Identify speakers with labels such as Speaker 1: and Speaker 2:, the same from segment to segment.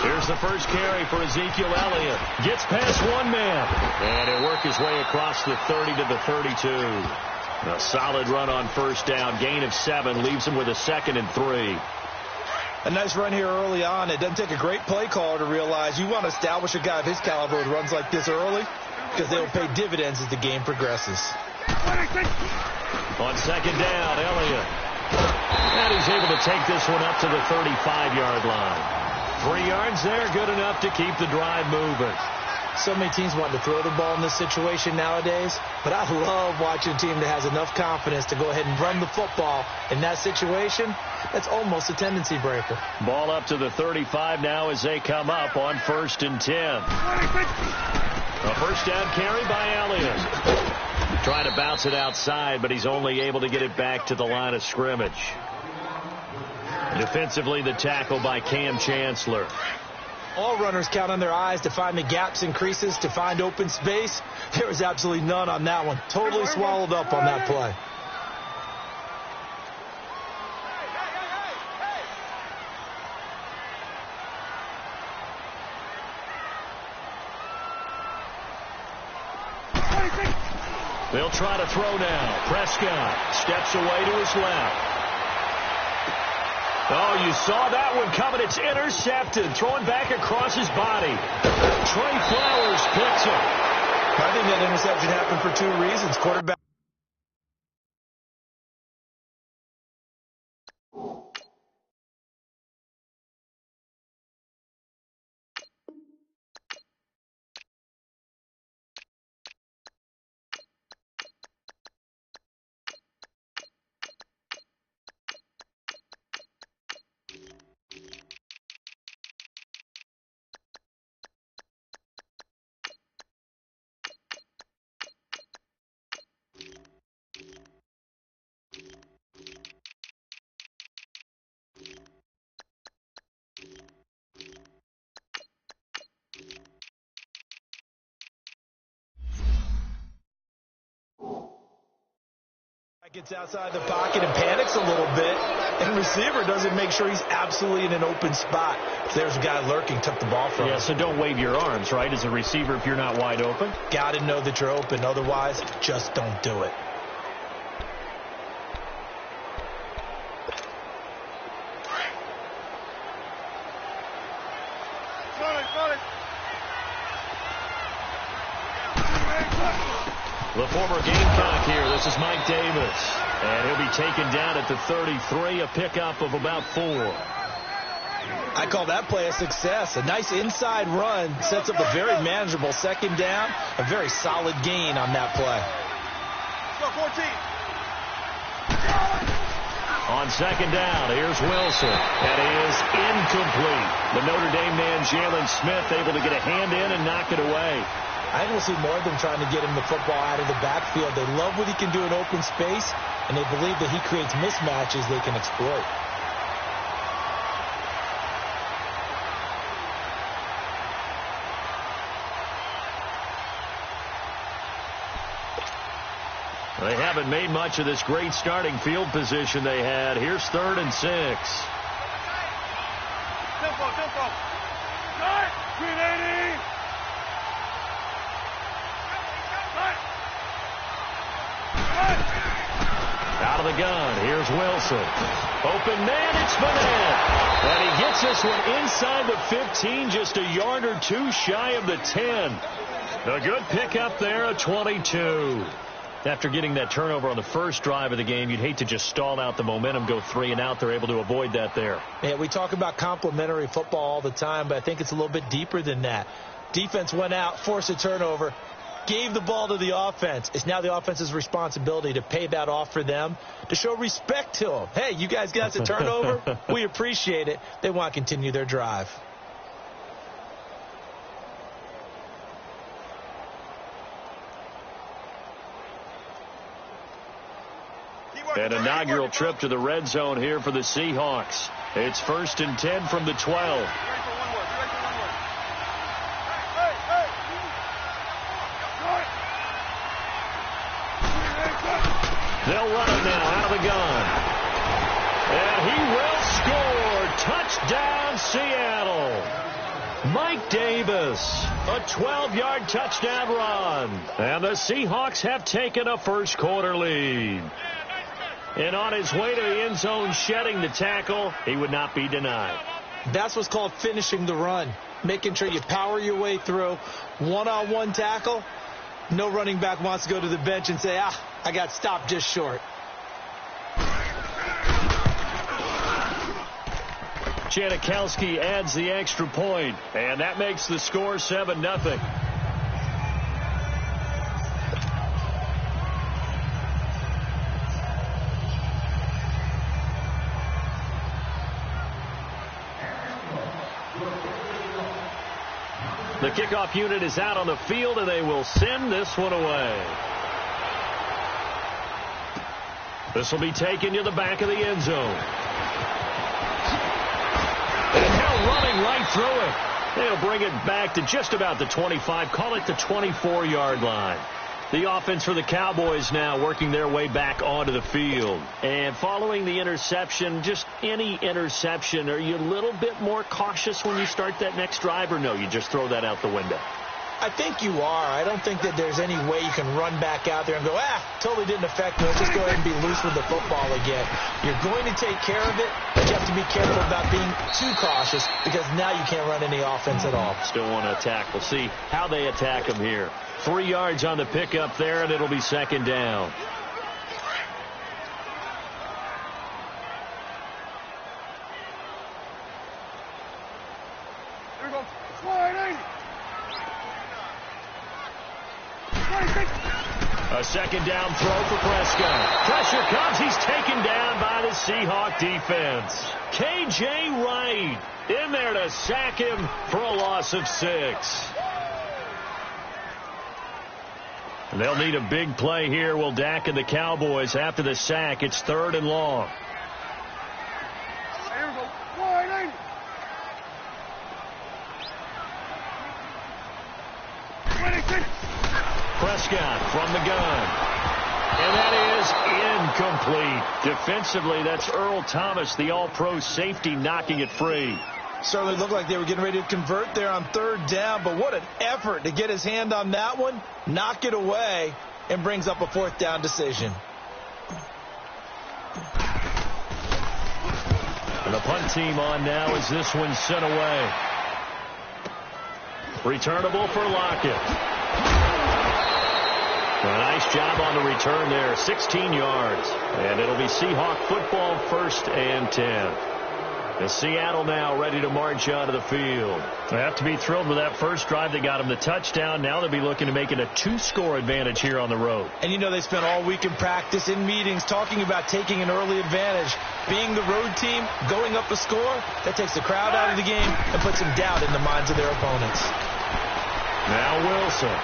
Speaker 1: Here's the first carry for Ezekiel Elliott. Gets past one man. And he'll work his way across the 30 to the 32. A solid run on first down. Gain of 7. Leaves him with a 2nd and 3.
Speaker 2: A nice run here early on. It doesn't take a great play caller to realize you want to establish a guy of his caliber with runs like this early because they will pay dividends as the game progresses.
Speaker 1: On second down, Elliott. And he's able to take this one up to the 35-yard line. 3 yards there, good enough to keep the drive moving.
Speaker 2: So many teams want to throw the ball in this situation nowadays, but I love watching a team that has enough confidence to go ahead and run the football in that situation. That's almost a tendency breaker.
Speaker 1: Ball up to the 35 now as they come up on 1st and 10. A first down carry by Elliott. Trying to bounce it outside, but he's only able to get it back to the line of scrimmage. Defensively, the tackle by Cam Chancellor.
Speaker 2: All runners count on their eyes to find the gaps and creases, to find open space. There was absolutely none on that one. Totally swallowed up on that play.
Speaker 1: They'll try to throw now. Prescott steps away to his left. Oh, you saw that one coming. It's intercepted. Throwing back across his body. Trey Flowers picks it.
Speaker 2: I think that interception happened for 2 reasons. Quarterback. Gets outside the pocket and panics a little bit, and receiver doesn't make sure he's absolutely in an open spot. If there's a guy lurking, took the ball from him.
Speaker 1: Yeah, so don't wave your arms, right, as a receiver if you're not wide open.
Speaker 2: Got to know that you're open. Otherwise, just don't do it.
Speaker 1: The former Gamecock here. This is Mike Davis. And he'll be taken down at the 33, a pickup of about 4.
Speaker 2: I call that play a success. A nice inside run sets up a very manageable second down. A very solid gain on that play.
Speaker 3: Let's go, 14.
Speaker 1: On second down, here's Wilson. And he is incomplete. The Notre Dame man, Jalen Smith, able to get a hand in and knock it away.
Speaker 2: I think we'll see more of them trying to get him the football out of the backfield. They love what he can do in open space, and they believe that he creates mismatches they can exploit.
Speaker 1: They haven't made much of this great starting field position they had. Here's 3rd and 6.
Speaker 3: Tempo. Start. 380.
Speaker 1: Out of the gun, here's Wilson. Open man, it's Fournette. And he gets this one inside the 15, just a yard or 2 shy of the 10. A good pickup there, a 22. After getting that turnover on the first drive of the game, you'd hate to just stall out the momentum, go 3 and out. They're able to avoid that there.
Speaker 2: Yeah, we talk about complementary football all the time, but I think it's a little bit deeper than that. Defense went out, forced a turnover, gave the ball to the offense. It's now the offense's responsibility to pay that off for them, to show respect to them. Hey, you guys got the turnover. We appreciate it. They want to continue their drive.
Speaker 1: An inaugural trip to the red zone here for the Seahawks. It's 1st and 10 from the 12. They'll run it now out of the gun. And he will score. Touchdown, Seattle. Mike Davis, a 12-yard touchdown run. And the Seahawks have taken a first-quarter lead. And on his way to the end zone, shedding the tackle, he would not be denied.
Speaker 2: That's what's called finishing the run. Making sure you power your way through. One-on-one tackle. No running back wants to go to the bench and say, I got stopped just short.
Speaker 1: Janikowski adds the extra point, and that makes the score 7-0. The kickoff unit is out on the field, and they will send this one away. This will be taken to the back of the end zone. And now running right through it. They'll bring it back to just about the 25, call it the 24-yard line. The offense for the Cowboys now working their way back onto the field. And following the interception, just any interception, are you a little bit more cautious when you start that next drive, or no, you just throw that out the window?
Speaker 2: I think you are. I don't think that there's any way you can run back out there and go, totally didn't affect me. Let's just go ahead and be loose with the football again. You're going to take care of it, but you have to be careful about being too cautious because now you can't run any offense at all.
Speaker 1: Still want to attack. We'll see how they attack him here. 3 yards on the pickup there, and it'll be second down.
Speaker 3: Here we go. 180.
Speaker 1: A second down throw for Prescott. Pressure comes. He's taken down by the Seahawk defense. K.J. Wright in there to sack him for a loss of 6. They'll need a big play here. Will Dak and the Cowboys after the sack. It's 3rd and long.
Speaker 3: Here we go. 180. 26.
Speaker 1: Prescott from the gun. And that is incomplete. Defensively, that's Earl Thomas, the all-pro safety, knocking it free.
Speaker 2: Certainly looked like they were getting ready to convert there on 3rd down, but what an effort to get his hand on that one, knock it away, and brings up a 4th down decision.
Speaker 1: And the punt team on now as this one's sent away. Returnable for Lockett. A nice job on the return there, 16 yards. And it'll be Seahawk football, 1st and 10. And Seattle now ready to march onto the field. They have to be thrilled with that first drive that got them the touchdown. Now they'll be looking to make it a 2-score advantage here on the road.
Speaker 2: And you know they spent all week in practice, in meetings, talking about taking an early advantage. Being the road team, going up a score, that takes the crowd out of the game and puts some doubt in the minds of their opponents.
Speaker 1: Now Wilson.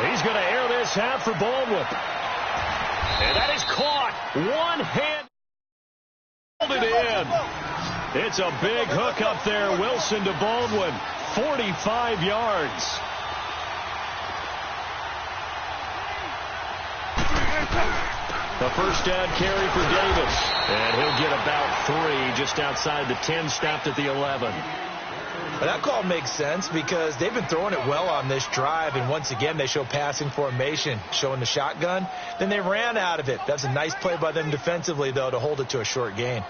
Speaker 1: He's going to air this out for Baldwin. And that is caught. One hand. Hold it in. It's a big hook up there. Wilson to Baldwin. 45 yards. The first down carry for Davis. And he'll get about 3 just outside the 10, stopped at the 11.
Speaker 2: But that call makes sense because they've been throwing it well on this drive, and once again they show passing formation, showing the shotgun. Then they ran out of it. That's a nice play by them defensively, though, to hold it to a short gain.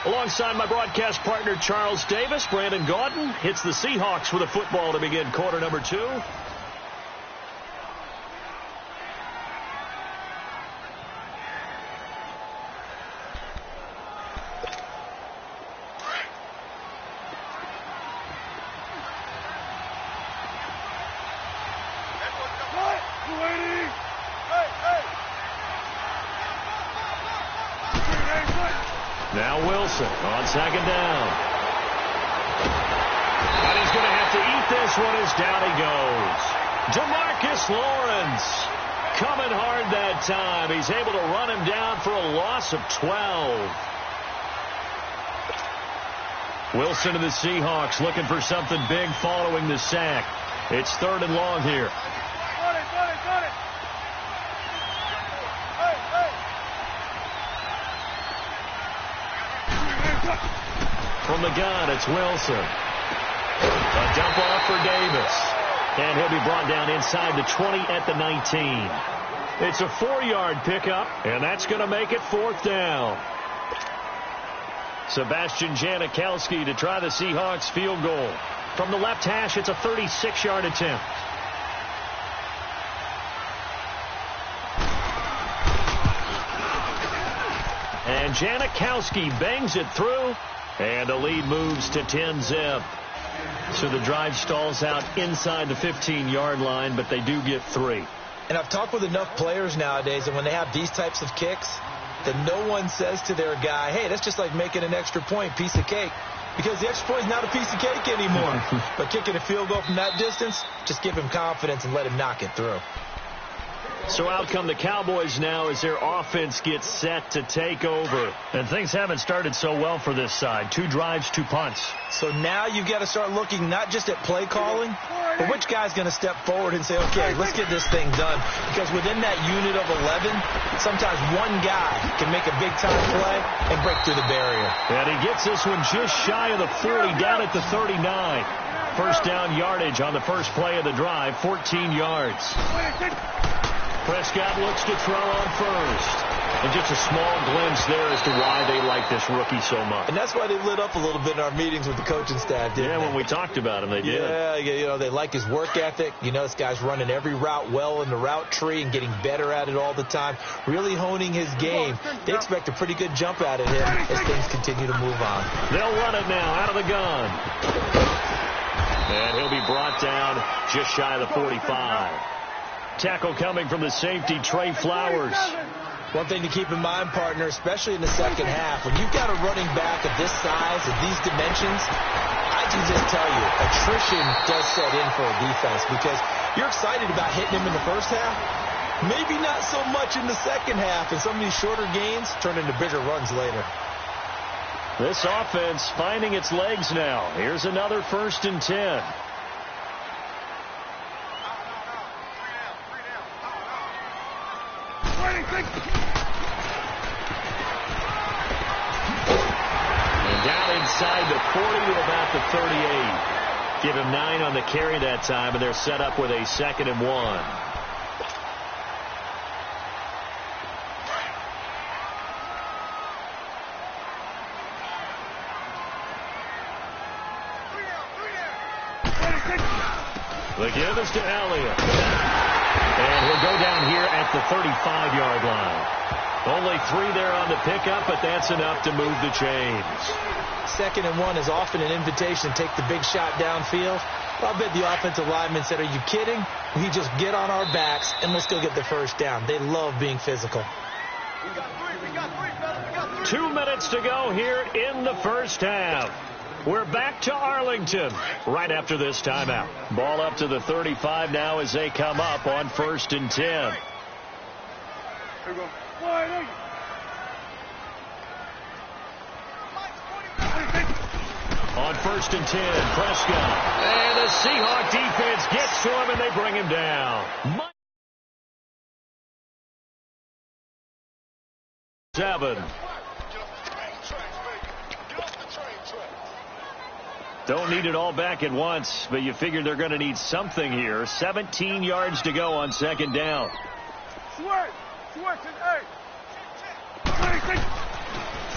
Speaker 1: Alongside my broadcast partner, Charles Davis, Brandon Gaudin hits the Seahawks with a football to begin quarter number 2. Now Wilson on second down. And he's going to have to eat this one as down he goes. DeMarcus Lawrence coming hard that time. He's able to run him down for a loss of 12. Wilson of the Seahawks looking for something big following the sack. It's 3rd and long here.
Speaker 3: Got it.
Speaker 1: From the gun, it's Wilson. A dump off for Davis. And he'll be brought down inside the 20 at the 19. It's a 4-yard pickup, and that's going to make it 4th down. Sebastian Janikowski to try the Seahawks field goal. From the left hash, it's a 36-yard attempt. And Janikowski bangs it through, and the lead moves to 10-zip. So the drive stalls out inside the 15-yard line, but they do get 3.
Speaker 2: And I've talked with enough players nowadays, and when they have these types of kicks, that no one says to their guy, hey, that's just like making an extra point, piece of cake. Because the extra point is not a piece of cake anymore. But kicking a field goal from that distance, just give him confidence and let him knock it through.
Speaker 1: So out come the Cowboys now as their offense gets set to take over. And things haven't started so well for this side. 2 drives, 2 punts.
Speaker 2: So now you've got to start looking not just at play calling, but which guy's going to step forward and say, okay, let's get this thing done. Because within that unit of 11, sometimes one guy can make a big-time play and break through the barrier.
Speaker 1: And he gets this one just shy of the 40, down at the 39. First down yardage on the first play of the drive, 14 yards. Prescott looks to throw on first. And just a small glimpse there as to why they like this rookie so much.
Speaker 2: And that's why they lit up a little bit in our meetings with the coaching staff, didn't they?
Speaker 1: When we talked about him, they did.
Speaker 2: Yeah, you know, they like his work ethic. You know, this guy's running every route well in the route tree and getting better at it all the time, really honing his game. They expect a pretty good jump out of him as things continue to move on.
Speaker 1: They'll run it now out of the gun. And he'll be brought down just shy of the 45. Tackle coming from the safety, Trey Flowers.
Speaker 2: One thing to keep in mind, partner, especially in the second half, when you've got a running back of this size, of these dimensions, I can just tell you, attrition does set in for a defense because you're excited about hitting him in the first half. Maybe not so much in the second half, and some of these shorter gains turn into bigger runs later.
Speaker 1: This offense finding its legs now. Here's another 1st and 10. And down inside the 40 to about the 38. Give him 9 on the carry that time, and they're set up with a 2nd and 1. The give is to Elliott. And he'll go down here at the 35-yard line. Only 3 there on the pickup, but that's enough to move the chains.
Speaker 2: 2nd and 1 is often an invitation to take the big shot downfield. Well, I bet the offensive lineman said, are you kidding? We just get on our backs and let's go get the first down. They love being physical.
Speaker 3: We got 3, fellas.
Speaker 1: 2 minutes to go here in the first half. We're back to Arlington right after this timeout. Ball up to the 35 now as they come up on 1st and 10.
Speaker 3: Here we go. Wide open.
Speaker 1: On 1st and 10, Prescott. And the Seahawk defense gets to him and they bring him down. 7. Don't need it all back at once, but you figure they're going to need something here. 17 yards to go on 2nd down.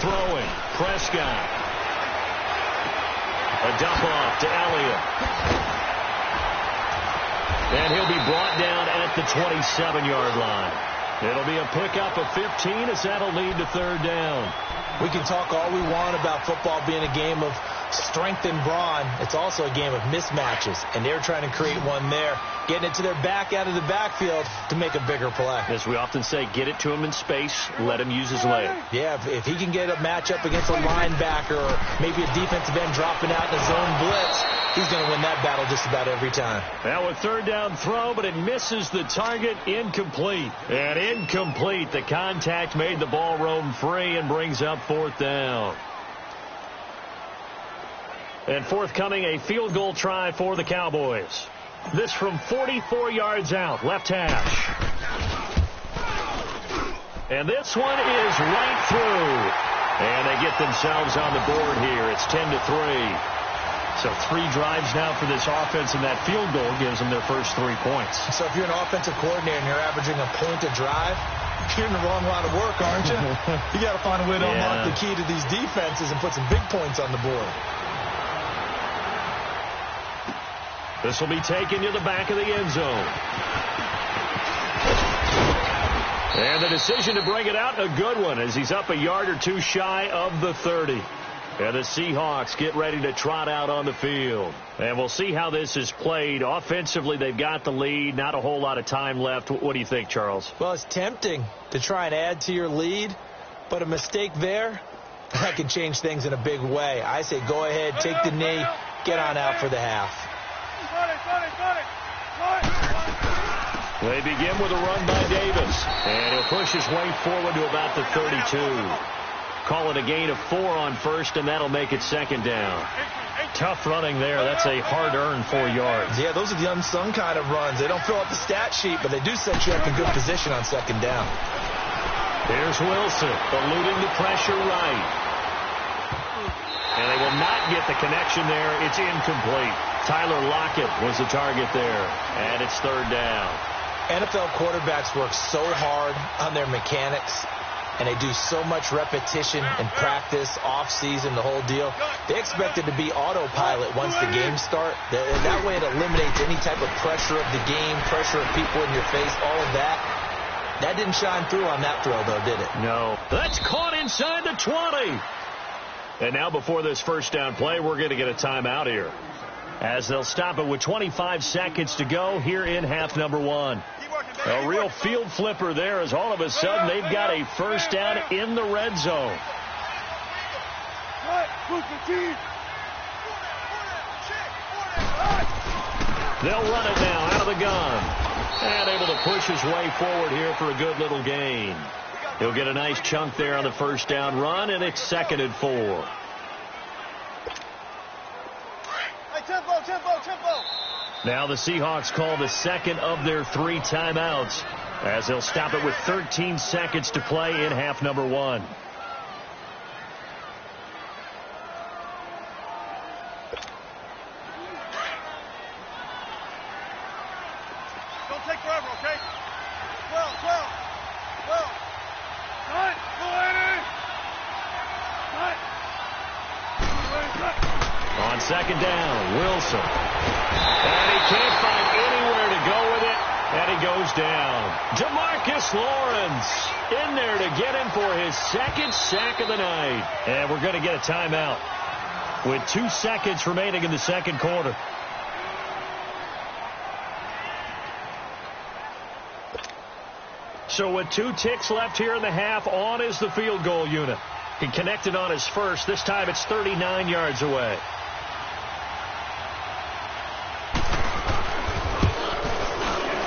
Speaker 1: Throwing, Prescott. A dump off to Elliott. And he'll be brought down at the 27-yard line. It'll be a pickup of 15 as that'll lead to 3rd down.
Speaker 2: We can talk all we want about football being a game of strength and brawn. It's also a game of mismatches, and they're trying to create one there, getting it to their back out of the backfield to make a bigger play.
Speaker 1: As we often say, get it to him in space, let him use his leg.
Speaker 2: Yeah, if he can get a matchup against a linebacker or maybe a defensive end dropping out in a zone blitz, he's going to win that battle just about every time.
Speaker 1: Now a third down throw, but it misses the target. Incomplete. And incomplete. The contact made the ball roam free and brings up fourth down. And forthcoming, a field goal try for the Cowboys. This from 44 yards out, left hash. And this one is right through. And they get themselves on the board here. It's 10-3. So 3 drives now for this offense, and that field goal gives them their first 3 points.
Speaker 2: So if you're an offensive coordinator and you're averaging a point a drive, you're in the wrong line of work, aren't you? You got to find a way to unlock the key to these defenses and put some big points on the board.
Speaker 1: This will be taken to the back of the end zone. And the decision to bring it out, a good one, as he's up a yard or 2 shy of the 30. And the Seahawks get ready to trot out on the field. And we'll see how this is played. Offensively, they've got the lead. Not a whole lot of time left. What do you think, Charles?
Speaker 2: Well, it's tempting to try and add to your lead, but a mistake there, that can change things in a big way. I say go ahead, take the knee, get on out for the half.
Speaker 1: They begin with a run by Davis, and he'll push his way forward to about the 32. Call it a gain of 4 on first, and that'll make it second down. Tough running there. That's a hard-earned 4 yards.
Speaker 2: Yeah, those are the unsung kind of runs. They don't fill up the stat sheet, but they do set you up in good position on second down.
Speaker 1: Here's Wilson, eluding the pressure right. And they will not get the connection there. It's incomplete. Tyler Lockett was the target there, and it's third down.
Speaker 2: NFL quarterbacks work so hard on their mechanics, and they do so much repetition and practice, off-season, the whole deal. They expect it to be autopilot once the games start. That way it eliminates any type of pressure of the game, pressure of people in your face, all of that. That didn't shine through on that throw, though, did it?
Speaker 1: No. That's caught inside the 20. And now before this first down play, we're going to get a timeout here, as they'll stop it with 25 seconds to go here in half number 1. A real field flipper there, as all of a sudden they've got a first down in the red zone. They'll run it now out of the gun. And able to push his way forward here for a good little gain. He'll get a nice chunk there on the first down run, and it's 2nd and 4.
Speaker 3: Hey, tempo.
Speaker 1: Now the Seahawks call the second of their 3 timeouts, as they'll stop it with 13 seconds to play in half number 1.
Speaker 3: Don't take forever, okay? 12.
Speaker 1: On second down, Wilson. And he can't find anywhere to go with it, and he goes down. Demarcus Lawrence in there to get him for his 2nd sack of the night. And we're going to get a timeout with 2 seconds remaining in the second quarter. So with 2 ticks left here in the half, on is the field goal unit. He connected on his first. This time it's 39 yards away.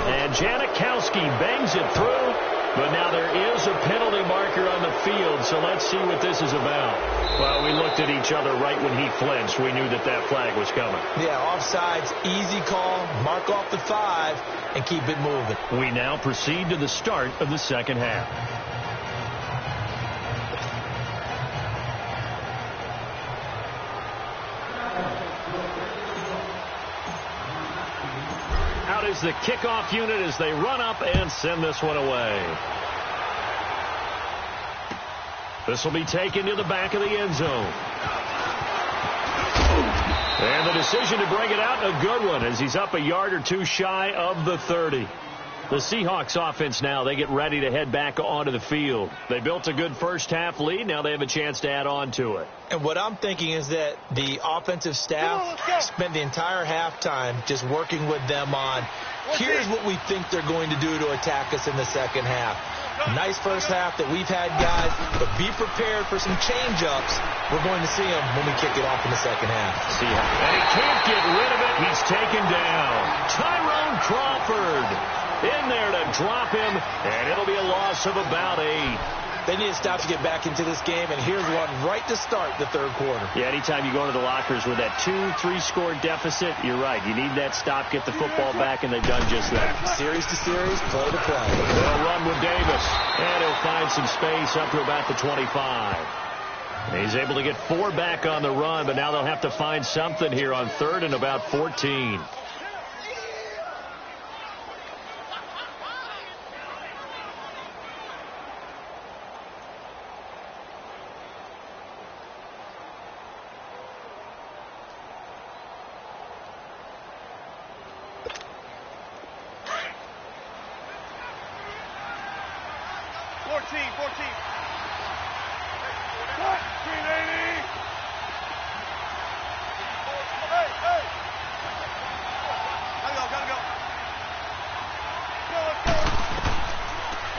Speaker 1: And Janikowski bangs it through, but now there is a penalty marker on the field, so let's see what this is about. Well, we looked at each other right when he flinched. We knew that that flag was coming.
Speaker 2: Yeah, offsides, easy call, mark off the 5, and keep it moving.
Speaker 1: We now proceed to the start of the second half. Out is the kickoff unit as they run up and send this one away. This will be taken to the back of the end zone. And the decision to bring it out, a good one, as he's up a yard or 2 shy of the 30. The Seahawks offense now, they get ready to head back onto the field. They built a good first half lead. Now they have a chance to add on to it.
Speaker 2: And what I'm thinking is that the offensive staff spent the entire halftime just working with them on, here's what we think they're going to do to attack us in the second half. Nice first half that we've had, guys, but be prepared for some change-ups. We're going to see them when we kick it off in the second half.
Speaker 1: See how, and he can't get rid of it. He's taken down. Tyrone Crawford in there to drop him, and it'll be a loss of about 8.
Speaker 2: They need to stop to get back into this game, and here's one right to start the third quarter.
Speaker 1: Yeah, anytime you go into the lockers with that 2-3 score deficit, you're right. You need that stop, get the football back, and they've done just that.
Speaker 2: Series to series, play to play.
Speaker 1: They'll run with Davis, and he'll find some space up to about the 25. He's able to get 4 back on the run, but now they'll have to find something here on third and about 14.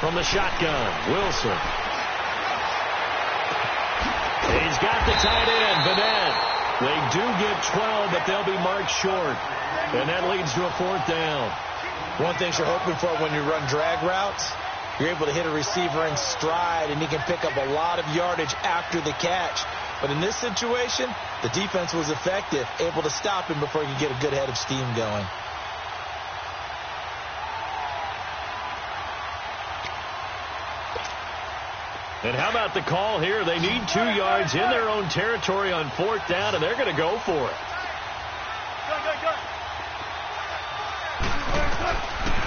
Speaker 1: From the shotgun, Wilson. He's got the tight end, Bennett. They do get 12, but they'll be marked short. And that leads to a 4th down.
Speaker 2: One thing you're hoping for when you run drag routes, you're able to hit a receiver in stride, and he can pick up a lot of yardage after the catch. But in this situation, the defense was effective, able to stop him before he could get a good head of steam going.
Speaker 1: And how about the call here? They need 2 yards in their own territory on 4th down, and they're going to go for it.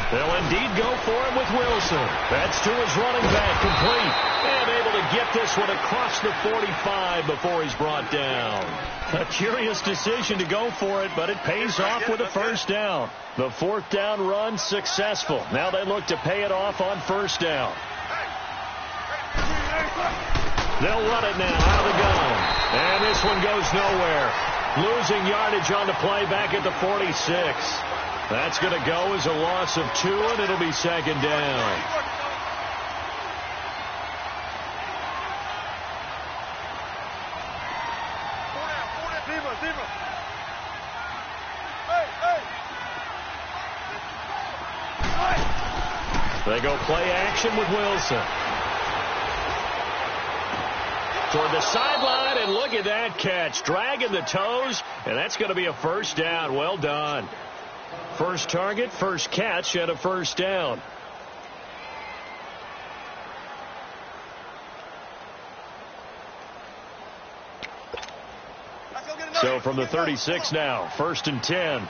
Speaker 1: They'll indeed go for it with Wilson. That's to his running back, complete. And able to get this one across the 45 before he's brought down. A curious decision to go for it, but it pays off with a 1st down. The 4th down run successful. Now they look to pay it off on 1st down. They'll run it now out of the gun. And this one goes nowhere. Losing yardage on the play back at the 46. That's going to go as a loss of 2, and it'll be 2nd down. They go play action with Wilson. Toward the sideline, and look at that catch. Dragging the toes, and that's going to be a 1st down. Well done. First target, first catch, and a 1st down. So from the 36 now, 1st and 10.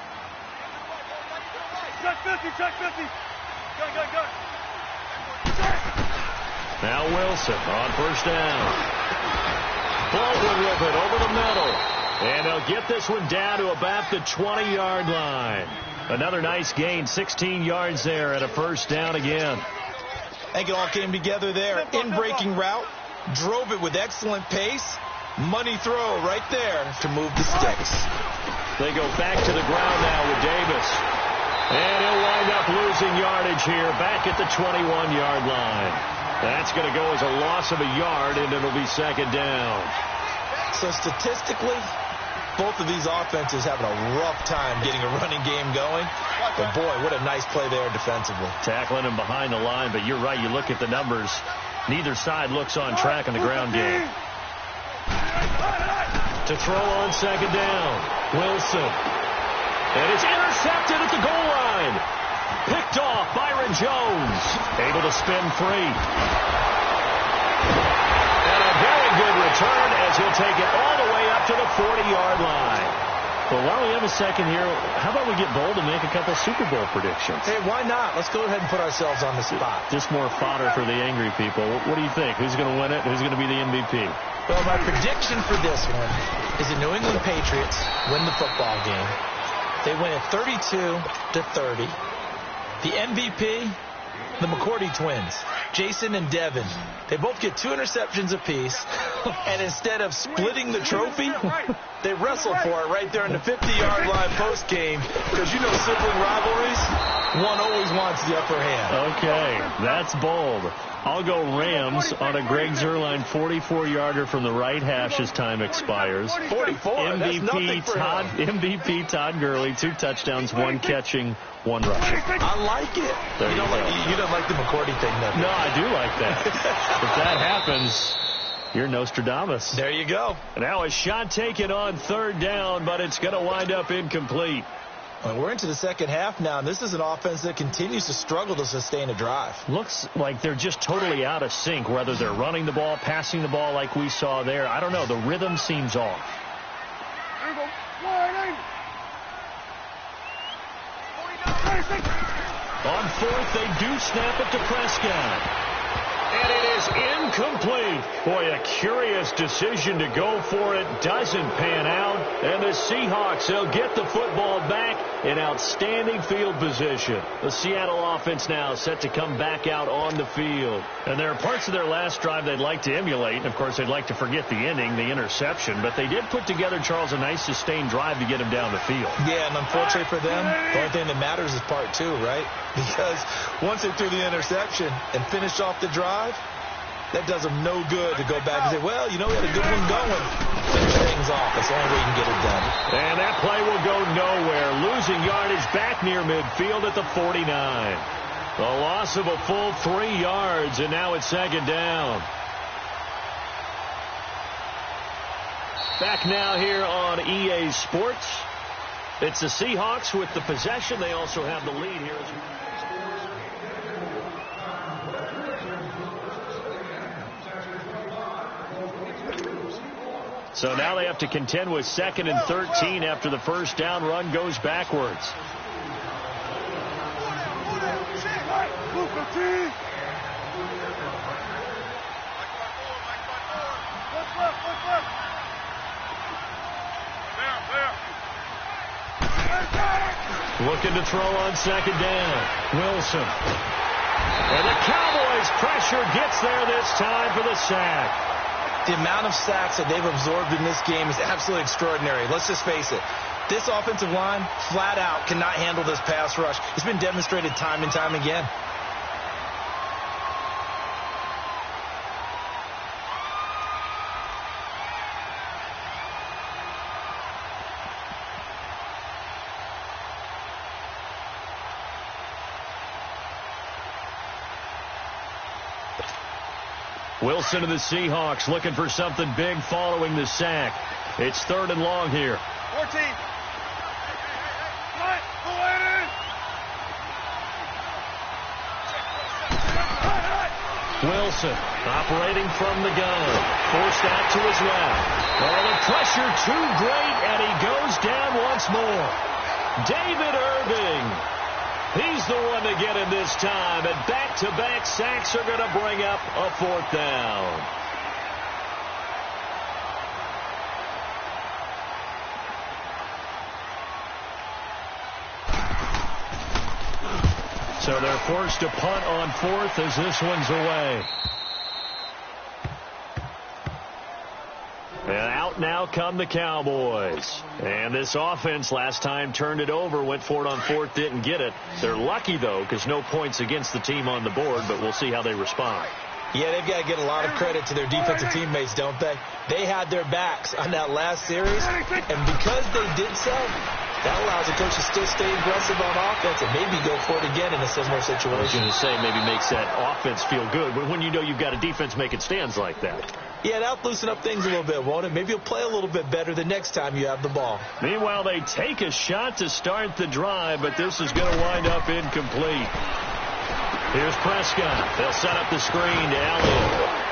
Speaker 3: Check 50, check 50. Go.
Speaker 1: Now Wilson on 1st down. Baldwin with it over the middle. And they'll get this one down to about the 20-yard line. Another nice gain, 16 yards there, and a 1st down again.
Speaker 2: I think it all came together there. In-breaking route, drove it with excellent pace. Money throw right there to move the sticks.
Speaker 1: They go back to the ground now with Davis. And he'll wind up losing yardage here back at the 21-yard line. That's going to go as a loss of a yard, and it'll be 2nd down.
Speaker 2: So statistically, both of these offenses having a rough time getting a running game going. But, boy, what a nice play there defensively.
Speaker 1: Tackling him behind the line, but you're right. You look at the numbers. Neither side looks on track in the ground game. To throw on 2nd down, Wilson. And it's intercepted at the goal line. Picked off, Byron Jones. Able to spin free. And a very good return as he'll take it all the way up to the 40-yard line. Well, while we have a second here, how about we get bold and make a couple Super Bowl predictions?
Speaker 2: Hey, why not? Let's go ahead and put ourselves on the spot.
Speaker 1: Just more fodder for the angry people. What do you think? Who's going to win it? Who's going to be the MVP?
Speaker 2: Well, my prediction for this one is the New England Patriots win the football game. They win it 32-30. The MVP, the McCourty twins, Jason and Devin. They both get 2 interceptions apiece. And instead of splitting the trophy, they wrestle for it right there in the 50-yard line post-game. Because you know sibling rivalries, One always wants the upper hand.
Speaker 1: Okay, that's bold. I'll go Rams on a Greg Zuerlein 44-yarder from the right hash as time expires.
Speaker 2: 44? That's nothing for him.
Speaker 1: MVP Todd Gurley, 2 touchdowns, 1 catching, 1 rushing.
Speaker 2: I like it. You don't like the McCourty thing, though.
Speaker 1: No, I do like that. If that happens, you're Nostradamus.
Speaker 2: There you go.
Speaker 1: Now a shot taken on 3rd down, but it's going to wind up incomplete.
Speaker 2: Well, we're into the second half now, and this is an offense that continues to struggle to sustain a drive.
Speaker 1: Looks like they're just totally out of sync, whether they're running the ball, passing the ball like we saw there. I don't know. The rhythm seems off. On 4th, they do snap it to Prescott. And it is incomplete. Boy, a curious decision to go for it. Doesn't pan out. And the Seahawks, they'll get the football back in outstanding field position. The Seattle offense now set to come back out on the field. And there are parts of their last drive they'd like to emulate. And, of course, they'd like to forget the ending, the interception. But they did put together, Charles, a nice sustained drive to get him down the field.
Speaker 2: Yeah, and unfortunately for them, the only thing that matters is part 2, right? Because once they threw the interception and finished off the drive, that does them no good to go back and say, well, you know, we had a good one going. Finish things off. That's the only way you can get it done.
Speaker 1: And that play will go nowhere. Losing yardage back near midfield at the 49. The loss of a full 3 yards, and now it's 2nd down. Back now here on EA Sports. It's the Seahawks with the possession. They also have the lead here as well. So now they have to contend with 2nd and 13 after the first down run goes backwards. Looking to throw on 2nd down. Wilson. And the Cowboys pressure gets there this time for the sack.
Speaker 2: The amount of sacks that they've absorbed in this game is absolutely extraordinary. Let's just face it. This offensive line, flat out, cannot handle this pass rush. It's been demonstrated time and time again.
Speaker 1: Wilson of the Seahawks looking for something big following the sack. It's 3rd and long here.
Speaker 3: 14.
Speaker 1: Wilson operating from the gun. Forced out to his left. Oh, the pressure too great, and he goes down once more. David Irving. He's the one to get him this time, and back-to-back sacks are going to bring up a 4th down. So they're forced to punt on 4th as this one's away. And out now come the Cowboys. And this offense last time turned it over, went for it on 4th, didn't get it. They're lucky, though, because no points against the team on the board, but we'll see how they respond.
Speaker 2: Yeah, they've got to get a lot of credit to their defensive teammates, don't they? They had their backs on that last series, and because they did so, that allows the coach to still stay aggressive on offense and maybe go for it again in a similar situation.
Speaker 1: I was going to say maybe makes that offense feel good, but when you know you've got a defense making stands like that.
Speaker 2: Yeah, that'll loosen up things a little bit, won't it? Maybe you'll play a little bit better the next time you have the ball.
Speaker 1: Meanwhile, they take a shot to start the drive, but this is going to wind up incomplete. Here's Prescott. They'll set up the screen to Elliott.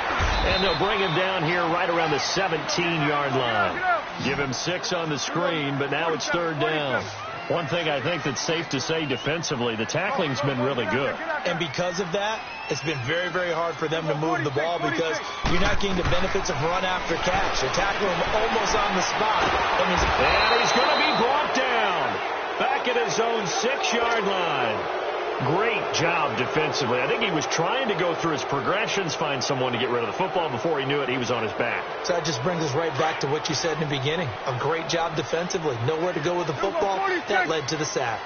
Speaker 1: And they'll bring him down here right around the 17-yard line. Give him 6 on the screen, but now it's 3rd down. One thing I think that's safe to say defensively, the tackling's been really good.
Speaker 2: And because of that, it's been very, very hard for them to move the ball because you're not getting the benefits of run after catch. They're tackling him almost on the spot.
Speaker 1: And he's going to be brought down back at his own 6-yard line. Great job defensively. I think he was trying to go through his progressions, find someone to get rid of the football. Before he knew it, he was on his back.
Speaker 2: So that just brings us right back to what you said in the beginning. A great job defensively. Nowhere to go with the football. That led to the sack.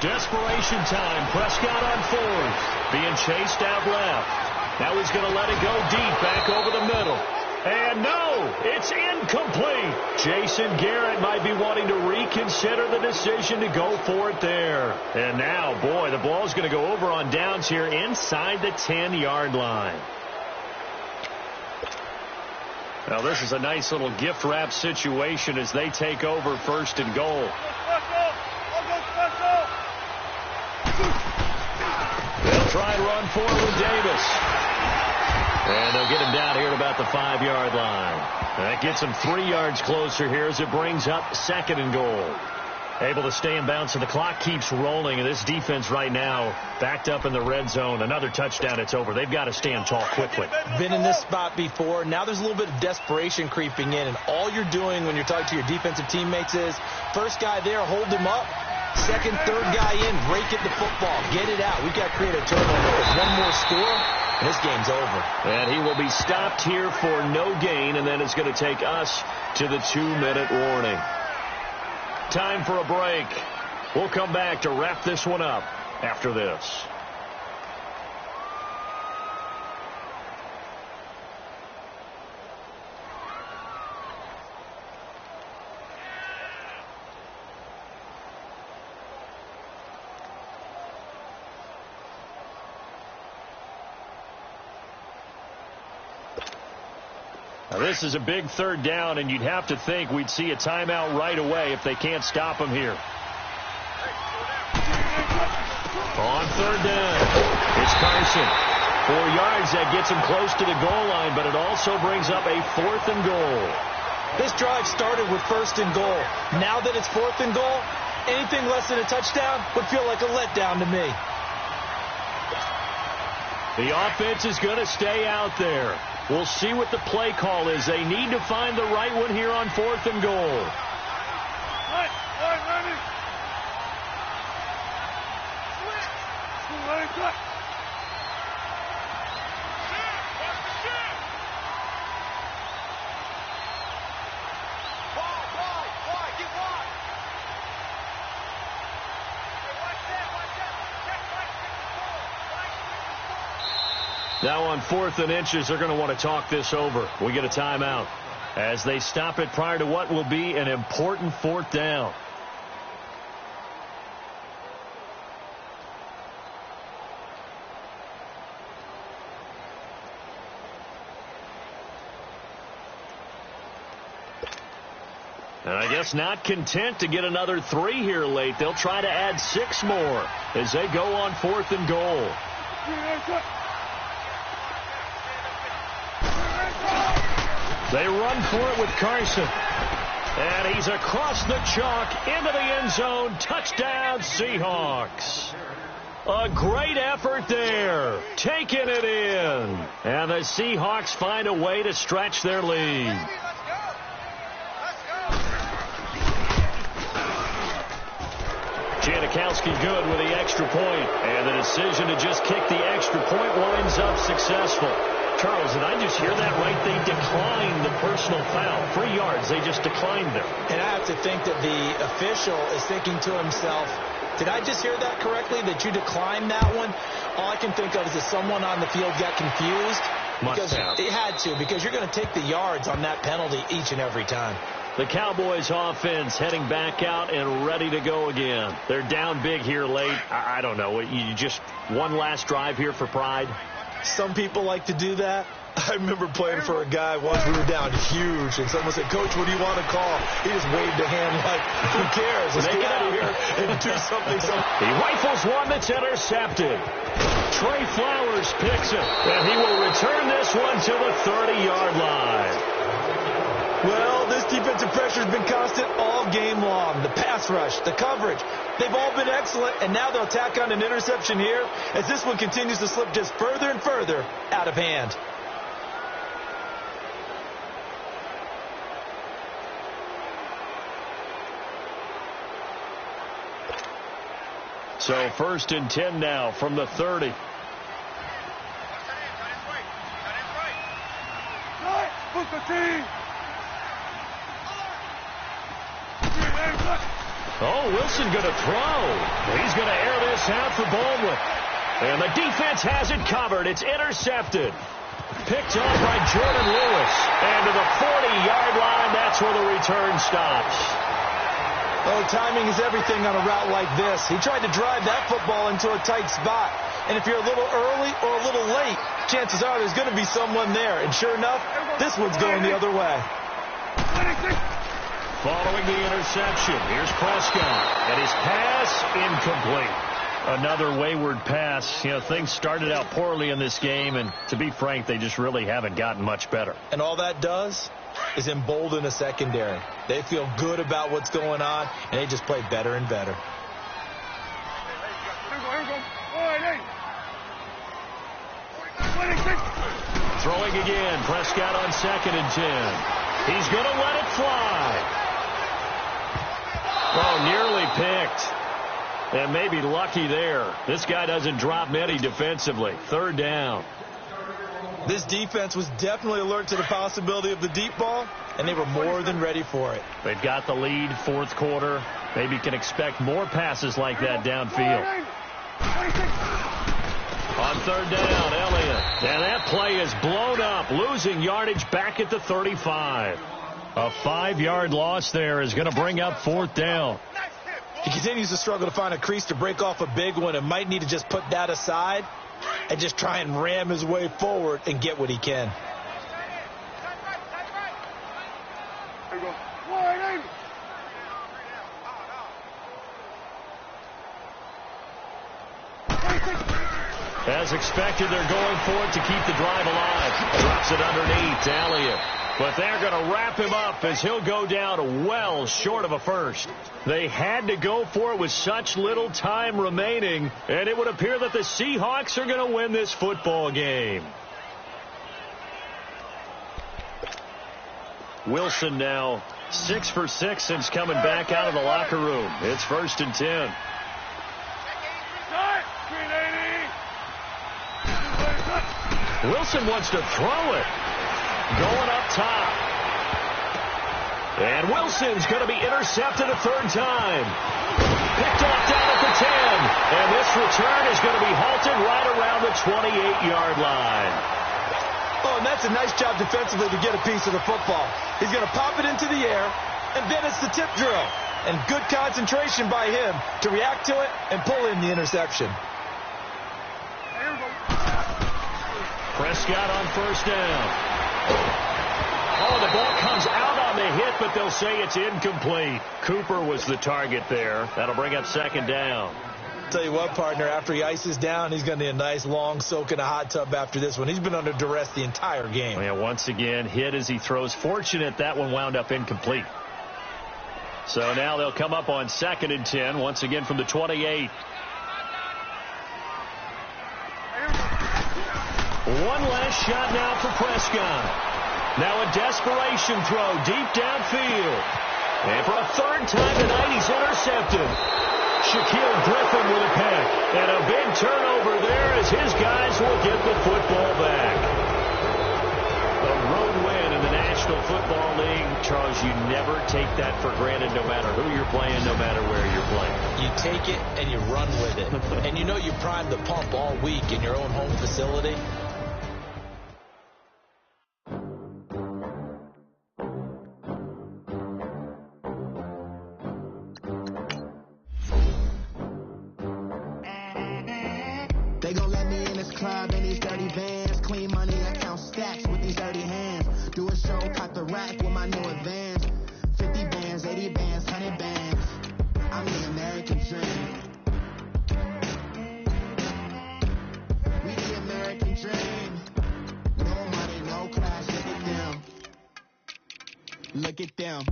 Speaker 1: Desperation time. Prescott on fourth. Being chased out left. Now he's going to let it go deep back over the middle. And no, it's incomplete. Jason Garrett might be wanting to reconsider the decision to go for it there. And now, boy, the ball's going to go over on downs here inside the 10-yard line. Now, this is a nice little gift wrap situation as they take over first and goal. They'll try and run forward with Davis. And they'll get him down here at about the 5-yard line. That gets him 3 yards closer here as it brings up second and goal. Able to stay in bounds, so the clock keeps rolling. And this defense right now backed up in the red zone. Another touchdown, it's over. They've got to stand tall quickly.
Speaker 2: Been in this spot before. Now there's a little bit of desperation creeping in. And all you're doing when you're talking to your defensive teammates is first guy there, hold him up. Second, third guy in, rake at the football. Get it out. We've got to create a turnover. One more score, and this game's over.
Speaker 1: And he will be stopped here for no gain, and then it's going to take us to the 2-minute warning. Time for a break. We'll come back to wrap this one up after this. Now, this is a big third down, and you'd have to think we'd see a timeout right away if they can't stop him here. On third down, it's Carson. 4 yards, that gets him close to the goal line, but it also brings up a 4th and goal.
Speaker 2: This drive started with 1st and goal. Now that it's 4th and goal, anything less than a touchdown would feel like a letdown to me.
Speaker 1: The offense is going to stay out there. We'll see what the play call is. They need to find the right one here on 4th and goal. Now on 4th and inches, they're going to want to talk this over. We get a timeout as they stop it prior to what will be an important 4th down. And I guess not content to get another 3 here late. They'll try to add 6 more as they go on 4th and goal. They run for it with Carson. And he's across the chalk into the end zone. Touchdown, Seahawks. A great effort there. Taking it in. And the Seahawks find a way to stretch their lead. Janikowski good with the extra point. And the decision to just kick the extra point winds up successful. Charles, did I just hear that right? They declined the personal foul. 3 yards, they just declined them.
Speaker 2: And I have to think that the official is thinking to himself, did I just hear that correctly, that you declined that one? All I can think of is that someone on the field got confused.
Speaker 1: Must have.
Speaker 2: It had to, because you're going to take the yards on that penalty each and every time.
Speaker 1: The Cowboys offense heading back out and ready to go again. They're down big here late. I don't know. You just one last drive here for pride?
Speaker 2: Some people like to do that. I remember playing for a guy once. We were down huge, and someone said, "Coach, what do you want to call?" He just waved a hand like, who cares? Let's get out of here and do something.
Speaker 1: He rifles one that's intercepted. Trey Flowers picks it, and he will return this one to the 30-yard line.
Speaker 2: Well, this defensive pressure has been constant all game long. The pass rush, the coverage, they've all been excellent, and now they'll tack on an interception here as this one continues to slip just further and further out of hand.
Speaker 1: So 1st and 10 now from the 30. Oh, Wilson going to throw. He's going to air this out for Baldwin. And the defense has it covered. It's intercepted. Picked off by Jordan Lewis. And to the 40-yard line, that's where the return stops.
Speaker 2: Oh, timing is everything on a route like this. He tried to drive that football into a tight spot. And if you're a little early or a little late, chances are there's going to be someone there. And sure enough, this one's going the other way.
Speaker 1: Following the interception, here's Prescott. And his pass incomplete. Another wayward pass. You know, things started out poorly in this game, and to be frank, they just really haven't gotten much better.
Speaker 2: And all that does is embolden the secondary. They feel good about what's going on, and they just play better and better.
Speaker 1: Throwing again, Prescott on 2nd and 10. He's going to let it fly. Oh, nearly picked. And maybe lucky there. This guy doesn't drop many defensively. 3rd down.
Speaker 2: This defense was definitely alert to the possibility of the deep ball, and they were more than ready for it.
Speaker 1: They've got the lead, 4th quarter. Maybe can expect more passes like that downfield. On 3rd down, Elliott. And that play is blown up, losing yardage back at the 35. A 5-yard loss there is going to bring up 4th down.
Speaker 2: He continues to struggle to find a crease to break off a big one and might need to just put that aside and just try and ram his way forward and get what he can. As expected, they're going for it to keep the drive alive. Drops it underneath to Elliott.
Speaker 1: But they're going to wrap him up as he'll go down well short of a first. They had to go for it with such little time remaining, and it would appear that the Seahawks are going to win this football game. Wilson now 6 for 6 since coming back out of the locker room. It's 1st and 10. Wilson wants to throw it. Going up top. And Wilson's going to be intercepted a 3rd time. Picked off down at the 10. And this return is going to be halted right around the 28-yard line.
Speaker 2: Oh, and that's a nice job defensively to get a piece of the football. He's going to pop it into the air, and then it's the tip drill. And good concentration by him to react to it and pull in the interception.
Speaker 1: Prescott on 1st down. Oh, the ball comes out on the hit, but they'll say it's incomplete. Cooper was the target there. That'll bring up 2nd down.
Speaker 2: Tell you what, partner, after he ices down, he's going to need a nice long soak in a hot tub after this one. He's been under duress the entire game.
Speaker 1: Yeah, once again, hit as he throws. Fortunate that one wound up incomplete. So now they'll come up on 2nd and 10, once again from the 28. One last shot now for Prescott. Now a desperation throw deep downfield. And for a 3rd time tonight, he's intercepted. Shaquille Griffin with a pick. And a big turnover there as his guys will get the football back. A road win in the National Football League. Charles, you never take that for granted no matter who you're playing, no matter where you're playing.
Speaker 2: You take it and you run with it. And you know you primed the pump all week in your own home facility.
Speaker 4: They gon' let me in this club in these dirty vans. Clean money, I count stacks with these dirty hands. Do a show, cut the rack with my new advance. 50 bands, 80 bands, 100 bands. I'm the American dream. We the American dream. No money, no class, look at them. Look at them.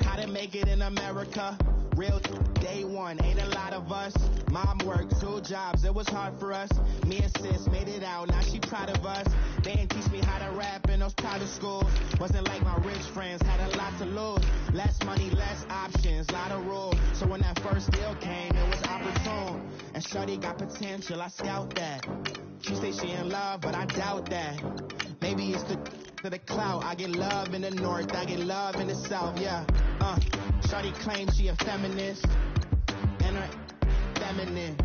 Speaker 4: How to make it in America. Real day one, ain't a lot of us. Mom worked 2 jobs, it was hard for us. Me and sis made it out, now she proud of us. They didn't teach me how to rap in those private schools. Wasn't like my rich friends, had a lot to lose. Less money, less options, lot of rules. So when that first deal came, it was opportune. And shorty got potential, I scout that. She say she in love, but I doubt that. Maybe it's the after the clout. I get love in the north, I get love in the south, yeah. Shawty claims she a feminist, and her feminine.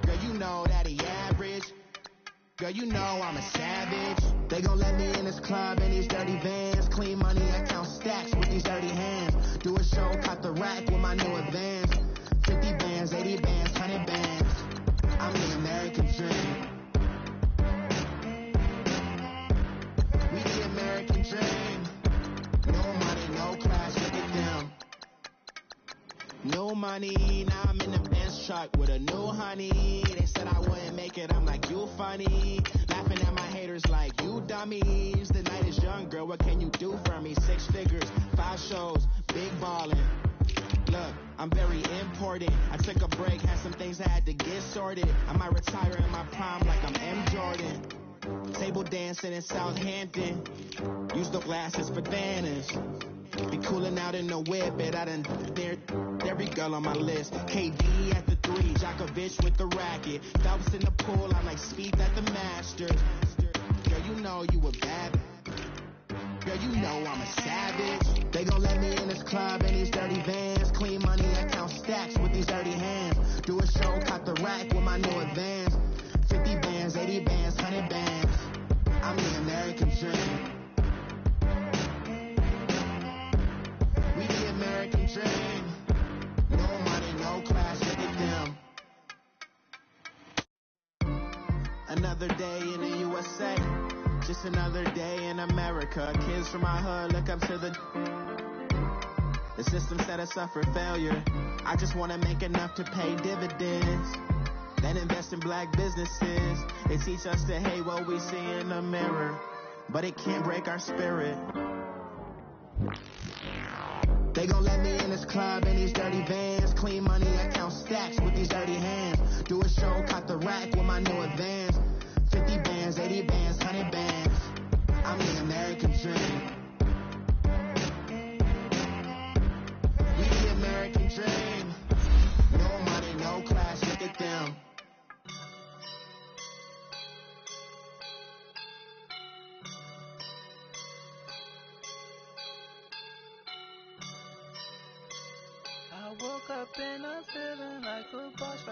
Speaker 4: Girl, you know that he average. Girl, you know I'm a savage. They gon' let me in this club in these dirty vans. Clean money, I count stacks with these dirty hands. Do a show, caught the rack with my new advance. 50 bands, 80 bands, 100 bands. I'm the American dream. We the American dream. No money, no class, look at them. No money, now I'm in the Benz truck with a new honey. They said I wouldn't make it, I'm like, you funny. Laughing at my haters like, you dummies. The night is young, girl, what can you do for me? 6 figures, 5 shows, big ballin'. Look, I'm very important. I took a break, had some things I had to get sorted. I might retire in my prime like I'm M. Jordan. Table dancing in Southampton. Use the glasses for Thanos. Be cooling out in the whip, but I done there every girl on my list. KD at the 3, Djokovic with the racket. Phelps in the pool, I'm like Speed at the Masters. Girl, you know you a bad. Girl, you know I'm a savage. They gon' let me in this club in these dirty vans. Clean money, I count stacks with these dirty hands. Do a show, caught the rack with my new advance. 50 bands, 80 bands, 100 bands. I'm the American dream. We the American dream. No money, no class, look at them. Another day in the USA. Just another day in America. Kids from my hood look up to the system set us up for failure. I just want to make enough to pay dividends, then invest in black businesses. They teach us to hate what we see in the mirror, but it can't break our spirit. They gon' let me in this club in these dirty vans. Clean money, I count stacks with these dirty hands. Do a show, caught the rack with my new advance. 50 bands, 80 bands, 100 bands. I'm the American dream. We the American dream. No money, no class, look at them.
Speaker 5: I woke up and I'm feeling like a boss.